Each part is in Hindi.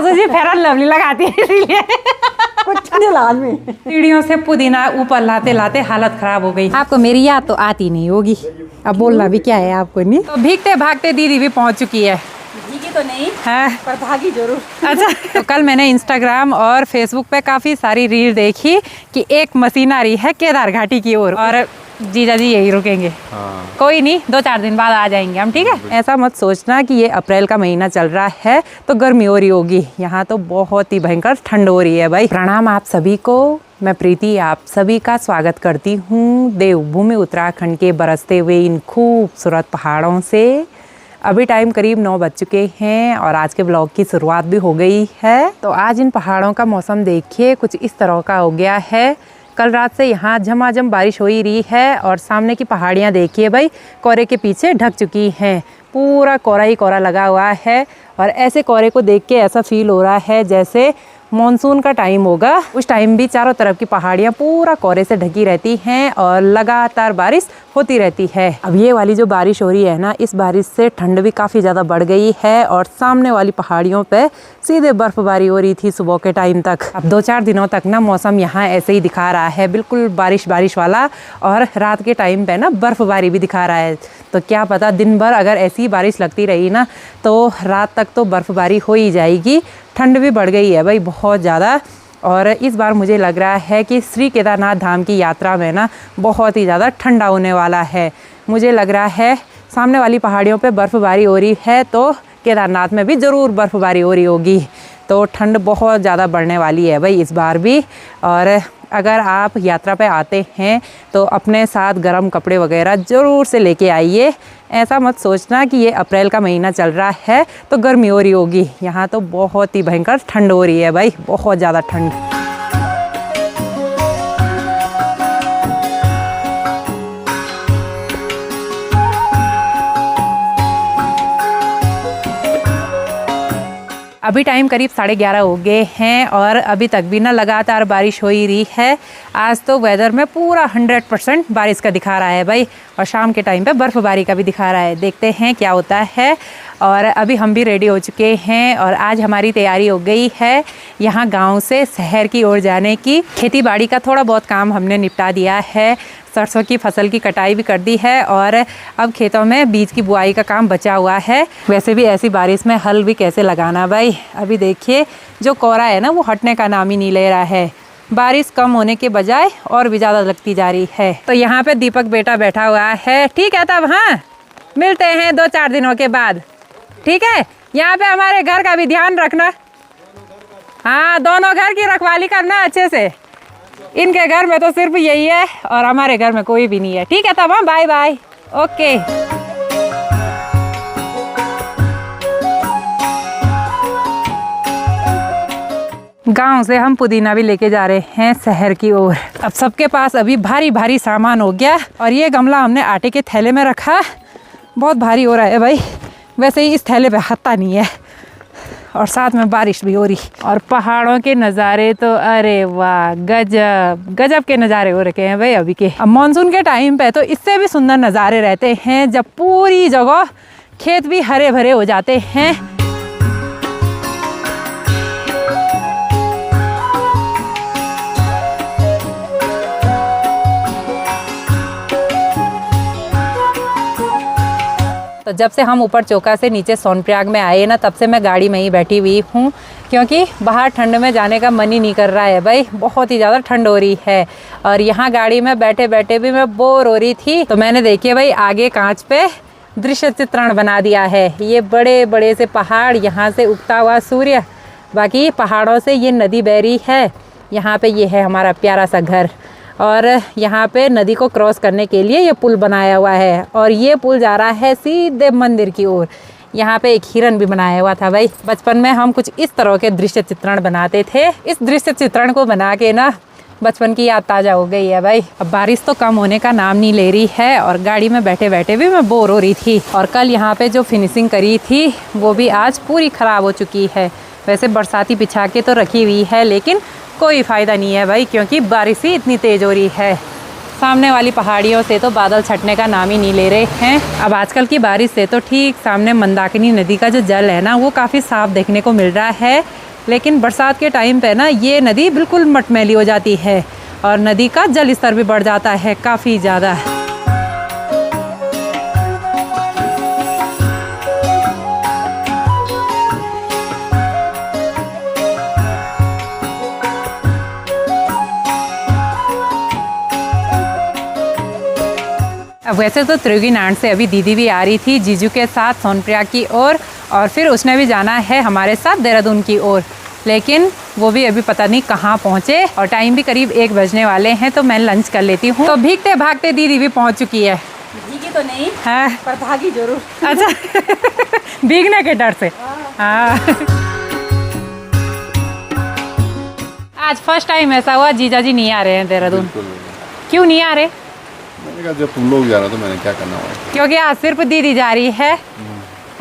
सासू जी फेयर एंड लवली लगाती है इसीलिए कुछ नहीं लाल में। सीढ़ियों से पुदीना ऊपर लाते लाते हालत खराब हो गई। आपको मेरी याद तो आती नहीं होगी, अब बोलना भी क्या है आपको। नहीं तो भीगते भागते दीदी भी पहुंच चुकी है। भीगी तो नहीं है पर भागी जरूर। अच्छा तो कल मैंने इंस्टाग्राम और फेसबुक पे काफ़ी सारी रील देखी कि एक मशीन आ रही है केदार घाटी की ओर और जीजा जी यही रुकेंगे। कोई नहीं, 2-4 दिन बाद आ जाएंगे हम, ठीक है। ऐसा मत सोचना कि ये अप्रैल का महीना चल रहा है तो गर्मी हो रही होगी, यहाँ तो बहुत ही भयंकर ठंड हो रही है भाई। प्रणाम आप सभी को, मैं प्रीति आप सभी का स्वागत करती हूँ देवभूमि उत्तराखंड के बरसते हुए इन खूबसूरत पहाड़ों से। अभी टाइम करीब 9 बज चुके हैं और आज के ब्लॉग की शुरुआत भी हो गई है। तो आज इन पहाड़ों का मौसम देखिए कुछ इस तरह का हो गया है। कल रात से यहाँ झमाझम बारिश हो ही रही है और सामने की पहाड़ियाँ देखिए भाई कोहरे के पीछे ढक चुकी हैं, पूरा कोहरा ही कोहरा लगा हुआ है। और ऐसे कोहरे को देख के ऐसा फील हो रहा है जैसे मॉनसून का टाइम होगा। उस टाइम भी चारों तरफ की पहाड़ियाँ पूरा कोहरे से ढकी रहती हैं और लगातार बारिश होती रहती है। अब ये वाली जो बारिश हो रही है ना, इस बारिश से ठंड भी काफ़ी ज़्यादा बढ़ गई है और सामने वाली पहाड़ियों पे सीधे बर्फबारी हो रही थी सुबह के टाइम तक। अब 2-4 दिनों तक ना मौसम यहाँ ऐसे ही दिखा रहा है, बिल्कुल बारिश बारिश वाला, और रात के टाइम पे ना बर्फबारी भी दिखा रहा है। तो क्या पता दिन भर अगर ऐसी बारिश लगती रही ना तो रात तक तो बर्फबारी हो ही जाएगी। ठंड भी बढ़ गई है भाई बहुत ज़्यादा। और इस बार मुझे लग रहा है कि श्री केदारनाथ धाम की यात्रा में ना बहुत ही ज़्यादा ठंडा होने वाला है। मुझे लग रहा है सामने वाली पहाड़ियों पे बर्फ़बारी हो रही है तो केदारनाथ में भी ज़रूर बर्फ़बारी हो रही होगी। तो ठंड बहुत ज़्यादा बढ़ने वाली है भाई इस बार भी। और अगर आप यात्रा पे आते हैं तो अपने साथ गर्म कपड़े वगैरह ज़रूर से लेके आइए। ऐसा मत सोचना कि ये अप्रैल का महीना चल रहा है तो गर्मी हो रही होगी, यहाँ तो बहुत ही भयंकर ठंड हो रही है भाई, बहुत ज़्यादा ठंड। अभी टाइम करीब 11:30 हो गए हैं और अभी तक भी ना लगातार बारिश हो ही रही है। आज तो वेदर में पूरा 100% बारिश का दिखा रहा है भाई, और शाम के टाइम पे बर्फ़बारी का भी दिखा रहा है। देखते हैं क्या होता है। और अभी हम भी रेडी हो चुके हैं और आज हमारी तैयारी हो गई है यहाँ गांव से शहर की ओर जाने की। खेती बाड़ी का थोड़ा बहुत काम हमने निपटा दिया है, सरसों की फसल की कटाई भी कर दी है और अब खेतों में बीज की बुआई का काम बचा हुआ है। वैसे भी ऐसी बारिश में हल भी कैसे लगाना भाई। अभी देखिए जो कोहरा है ना वो हटने का नाम ही नहीं ले रहा है, बारिश कम होने के बजाय और भी ज़्यादा लगती जा रही है। तो यहाँ पे दीपक बेटा बैठा हुआ है। ठीक है तब हाँ मिलते हैं 2-4 दिनों के बाद, ठीक है। यहाँ पे हमारे घर का भी ध्यान रखना, हाँ दोनों घर की रखवाली करना अच्छे से। इनके घर में तो सिर्फ यही है और हमारे घर में कोई भी नहीं है, ठीक है तब हाँ बाय बाय ओके। गांव से हम पुदीना भी लेके जा रहे हैं शहर की ओर। अब सबके पास अभी भारी भारी सामान हो गया और ये गमला हमने आटे के थैले में रखा, बहुत भारी हो रहा है भाई। वैसे ही इस थैले पे हत्ता नहीं है और साथ में बारिश भी हो रही और पहाड़ों के नज़ारे तो अरे वाह गजब गजब के नज़ारे हो रखे हैं भाई अभी के। अब मानसून के टाइम पे तो इससे भी सुंदर नज़ारे रहते हैं जब पूरी जगह खेत भी हरे भरे हो जाते हैं। तो जब से हम ऊपर चोका से नीचे सोनप्रयाग में आए ना तब से मैं गाड़ी में ही बैठी हुई हूँ, क्योंकि बाहर ठंड में जाने का मन ही नहीं कर रहा है भाई, बहुत ही ज़्यादा ठंड हो रही है। और यहाँ गाड़ी में बैठे बैठे भी मैं बोर हो रही थी तो मैंने देखिए भाई आगे कांच पे दृश्य चित्रण बना दिया है। ये बड़े बड़े से पहाड़, यहाँ से उगता हुआ सूर्य, बाकी पहाड़ों से ये नदी बह रही है। यहाँ पे ये है हमारा प्यारा सा घर और यहाँ पे नदी को क्रॉस करने के लिए ये पुल बनाया हुआ है और ये पुल जा रहा है सीधे मंदिर की ओर। यहाँ पे एक हिरन भी बनाया हुआ था भाई। बचपन में हम कुछ इस तरह के दृश्य चित्रण बनाते थे। इस दृश्य चित्रण को बना के ना बचपन की याद ताज़ा हो गई है भाई। अब बारिश तो कम होने का नाम नहीं ले रही है और गाड़ी में बैठे बैठे भी मैं बोर हो रही थी। और कल यहाँ पे जो फिनिशिंग करी थी वो भी आज पूरी ख़राब हो चुकी है। वैसे बरसाती बिछा के तो रखी हुई है लेकिन कोई फ़ायदा नहीं है भाई, क्योंकि बारिश ही इतनी तेज़ हो रही है। सामने वाली पहाड़ियों से तो बादल छटने का नाम ही नहीं ले रहे हैं। अब आजकल की बारिश से तो ठीक सामने मंदाकिनी नदी का जो जल है ना वो काफ़ी साफ देखने को मिल रहा है। लेकिन बरसात के टाइम पे ना ये नदी बिल्कुल मटमैली हो जाती है और नदी का जल स्तर भी बढ़ जाता है काफ़ी ज़्यादा। अब वैसे तो त्रिवेणी से अभी दीदी भी आ रही थी जीजू के साथ सोनप्रयाग की ओर और फिर उसने भी जाना है हमारे साथ देहरादून की ओर, लेकिन वो भी अभी पता नहीं कहाँ पहुँचे और टाइम भी करीब 1 बजने वाले हैं तो मैं लंच कर लेती हूँ। तो भीगते भागते दीदी भी पहुँच चुकी है। भीगी तो नहीं हाँ पर भागी जरूर। अच्छा भीगने के डर से। हाँ आज फर्स्ट टाइम ऐसा हुआ जीजा जी नहीं आ रहे हैं देहरादून। क्यों नहीं आ रहे? मैंने कहा जब तुम लोग जा रहे हो तो मैंने क्या करना हुआ। क्योंकि आज सिर्फ दीदी जा रही है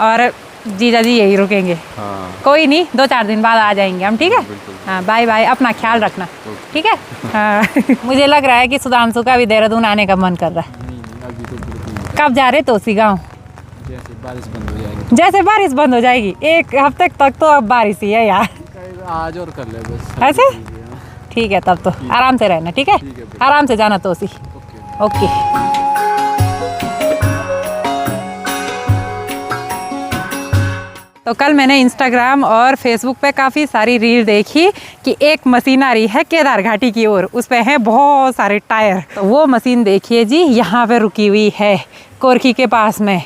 और जीजा जी यही रुकेंगे। हाँ। कोई नहीं 2-4 दिन बाद आ जाएंगे हम, ठीक है? हाँ बाय बाय, अपना ख्याल रखना, ठीक है? हाँ मुझे लग रहा है कि सुधांशु का भी देहरादून आने का मन कर रहा है। कब जा रहे तो उसी गाँव? जैसे बारिश बंद हो जाएगी। जैसे बारिश बंद हो जाएगी 1 हफ्ते तक तो अब बारिश ही है यार। आज और कर ले बस। ऐसे ठीक है, तब तो आराम से रहना, ठीक है? आराम से जाना तो उसी। ओके। तो कल मैंने इंस्टाग्राम और फेसबुक पे काफ़ी सारी रील देखी कि एक मशीन आ रही है केदार घाटी की ओर, उस पे हैं बहुत सारे टायर। तो वो मशीन देखिए जी यहाँ पे रुकी हुई है कोरखी के पास में।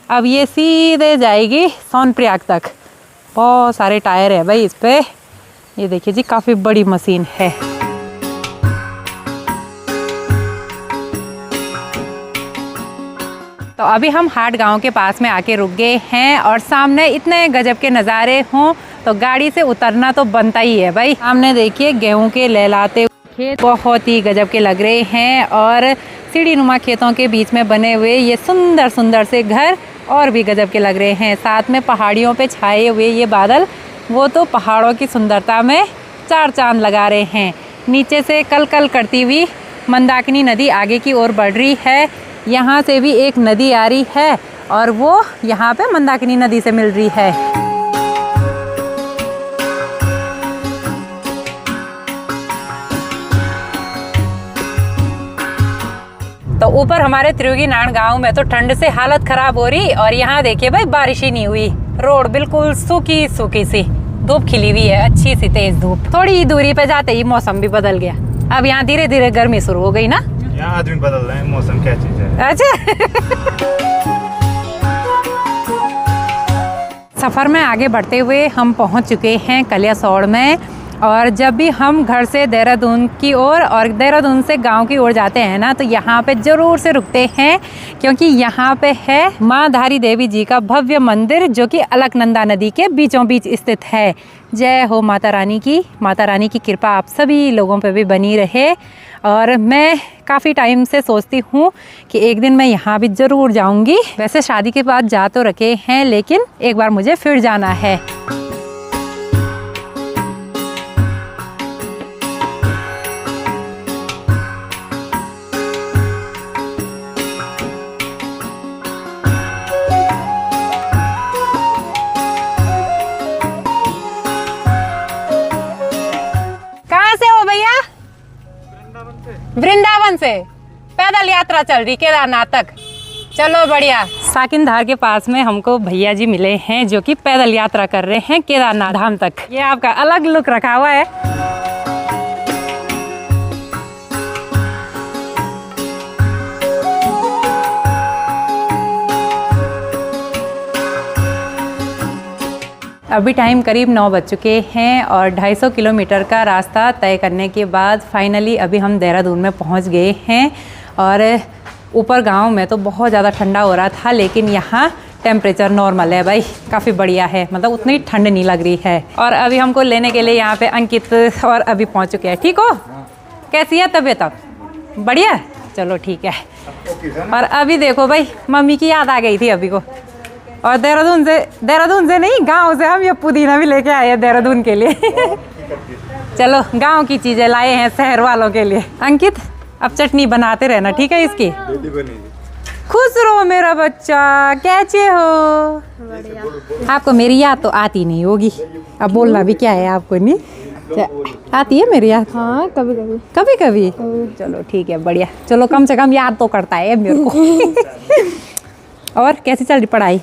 अब ये सीधे जाएगी सोनप्रयाग तक। बहुत सारे टायर है भाई इस पे। ये देखिए जी काफ़ी बड़ी मशीन है। तो अभी हम हाट गांव के पास में आके रुक गए हैं और सामने इतने गजब के नज़ारे हों तो गाड़ी से उतरना तो बनता ही है भाई। सामने देखिए गेहूं के लहलाते खेत बहुत ही गजब के लग रहे हैं और सीढ़ी नुमा खेतों के बीच में बने हुए ये सुंदर सुंदर से घर और भी गजब के लग रहे हैं। साथ में पहाड़ियों पे छाए हुए ये बादल, वो तो पहाड़ों की सुंदरता में 4 चांद लगा रहे हैं। नीचे से कल कल करती हुई मंदाकिनी नदी आगे की ओर बढ़ रही है। यहाँ से भी एक नदी आ रही है और वो यहाँ पे मंदाकिनी नदी से मिल रही है। तो ऊपर हमारे त्रिवेणी गांव में तो ठंड से हालत खराब हो रही और यहाँ देखिए भाई बारिश ही नहीं हुई। रोड बिल्कुल सूखी सूखी सी, धूप खिली हुई है, अच्छी सी तेज धूप। थोड़ी दूरी पे जाते ही मौसम भी बदल गया। अब यहाँ धीरे धीरे गर्मी शुरू हो गई ना। यहाँ आदमी बदल रहे हैं, मौसम क्या चीज है। अच्छा सफ़र में आगे बढ़ते हुए हम पहुँच चुके हैं कलियासौड़ में। और जब भी हम घर से देहरादून की ओर और देहरादून से गांव की ओर जाते हैं ना तो यहाँ पे ज़रूर से रुकते हैं, क्योंकि यहाँ पे है माँ धारी देवी जी का भव्य मंदिर जो कि अलकनंदा नदी के बीचों बीच स्थित है। जय हो माता रानी की। माता रानी की कृपा आप सभी लोगों पे भी बनी रहे। और मैं काफ़ी टाइम से सोचती हूँ कि एक दिन मैं यहाँ भी ज़रूर जाऊँगी। वैसे शादी के बाद जा तो रखे हैं लेकिन एक बार मुझे फिर जाना है। वृंदावन से पैदल यात्रा चल रही केदारनाथ तक। चलो बढ़िया। साकिनधार के पास में हमको भैया जी मिले हैं जो कि पैदल यात्रा कर रहे हैं केदारनाथ धाम तक। ये आपका अलग लुक रखा हुआ है। अभी टाइम करीब 9 बज चुके हैं और 250 किलोमीटर का रास्ता तय करने के बाद फाइनली अभी हम देहरादून में पहुंच गए हैं। और ऊपर गांव में तो बहुत ज़्यादा ठंडा हो रहा था लेकिन यहाँ टेम्परेचर नॉर्मल है भाई, काफ़ी बढ़िया है, मतलब उतनी ठंड नहीं लग रही है। और अभी हमको लेने के लिए यहाँ पे अंकित और अभी पहुँच चुके हैं। ठीक हो? कैसी है तबीयत अब? बढ़िया, चलो ठीक है। और अभी देखो भाई मम्मी की याद आ गई थी अभी को। और देहरादून से नहीं, गांव से हम ये पुदीना भी लेके आए हैं देहरादून के लिए। चलो गांव की चीज़ें लाए हैं शहर वालों के लिए। अंकित अब चटनी बनाते रहना, ठीक है इसकी? खुश रहो मेरा बच्चा, कैसे हो? आपको मेरी याद तो आती नहीं होगी, अब बोलना भी क्या है आपको, नहीं आती है मेरी याद? हाँ कभी कभी। कभी कभी चलो ठीक है, बढ़िया। चलो कम से कम याद तो करता है मेरे को। और कैसी चल रही पढ़ाई?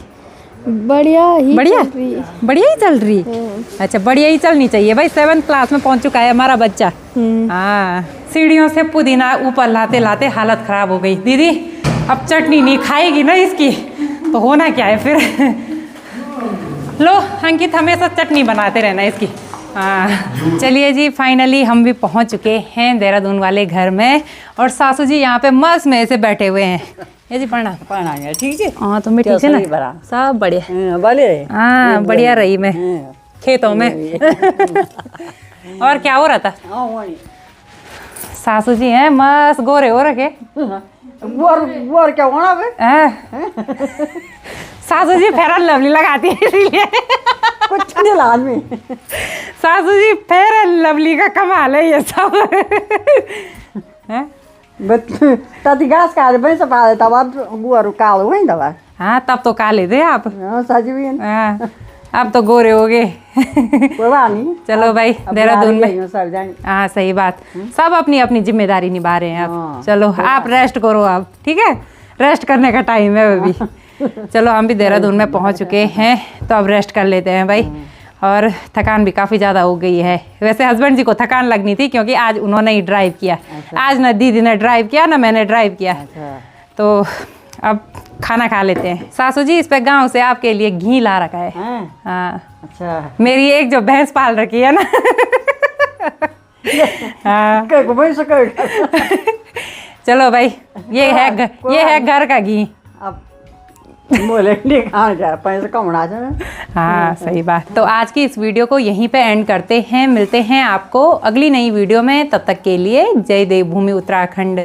बढ़िया ही बढ़िया चल रही है। बढ़िया ही चल रही। अच्छा, बढ़िया ही चलनी चाहिए भाई। 7th क्लास में पहुंच चुका है हमारा बच्चा। हाँ, सीढ़ियों से पुदीना ऊपर लाते लाते हालत खराब हो गई। दीदी अब चटनी नहीं खाएगी ना इसकी, तो होना क्या है फिर। लो अंकित, हमेशा चटनी बनाते रहना इसकी। हाँ चलिए जी, फाइनली हम भी पहुंच चुके हैं देहरादून वाले घर में, और सासू जी यहाँ पे मस्त में से बैठे हुए हैं। ये जी प्रणाम। ठीक है। हाँ तुम भी ठीक है ना? सब बढ़िया। भले हाँ बढ़िया रही मैं खेतों में। और क्या हो रहा था? सासू जी हैं मस्त गोरे हो रखे। गोर क्या होना बे? सासू जी फेयर एंड लवली लगाती है इसलिए। कुछ नहीं ला आदमी। सासू जी फेयर एंड लवली का कमाल है ये सब। हैं? तती घास काटे पनि सब पाले तब गुवाहरू कालो है नि तब। हाँ तब तो काले थे आप। साजी भी हाँ अब तो गोरे हो गए। कोई बात नहीं। चलो भाई देहरादून में। सब जाने। हाँ सही बात, सब अपनी अपनी जिम्मेदारी निभा रहे हैं अब। चलो आप रेस्ट करो अब, ठीक है? रेस्ट करने का टाइम है अभी। चलो हम भी देहरादून में पहुंच चुके हैं, तो अब रेस्ट कर लेते हैं भाई। और थकान भी काफ़ी ज़्यादा हो गई है। वैसे हस्बैंड जी को थकान लगनी थी, क्योंकि आज उन्होंने ही ड्राइव किया। आज ना दीदी ने ड्राइव किया ना मैंने ड्राइव किया। तो अब खाना खा लेते हैं। सासू जी इस पे गांव से आपके लिए घी ला रखा है। हाँ अच्छा। मेरी एक जो भैंस पाल रखी है ना। हाँ चलो भाई, ये है घर का घी। अब बोले नहीं खाना जा, पैसे कम होना चाहिए। हाँ सही बात। तो आज की इस वीडियो को यहीं पे एंड करते हैं। मिलते हैं आपको अगली नई वीडियो में, तब तक के लिए जय देवभूमि उत्तराखंड।